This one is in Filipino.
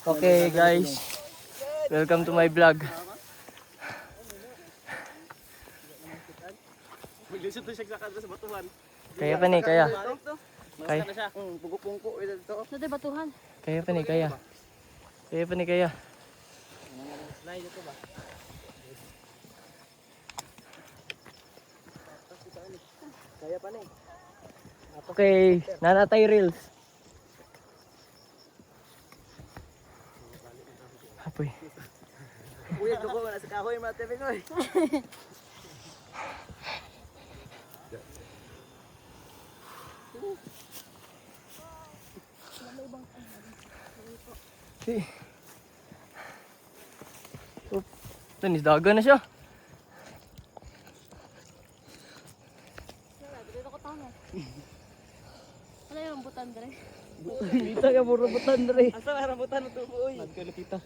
Okay guys, welcome to my vlog. Maglisod to siya sa kadra sa batuhan. Kaya pa ni, kaya. Kaya na siya kung pugupungko ito. Sa di batuhan. Kaya pa ni, kaya. Kaya pa ni, kaya. Slide ito ba? Kaya pa ni. Okay, nanatay reels. Apoy. Uy, dugo na sa kahoy mga tebing oy. Oop, tanis daga na siya. Wala, dito ko tama. Ano yung rambutan, Dre? Kita ka mo rambutan, Dre. Asa rambutan mo tubo oy. Magkalapita.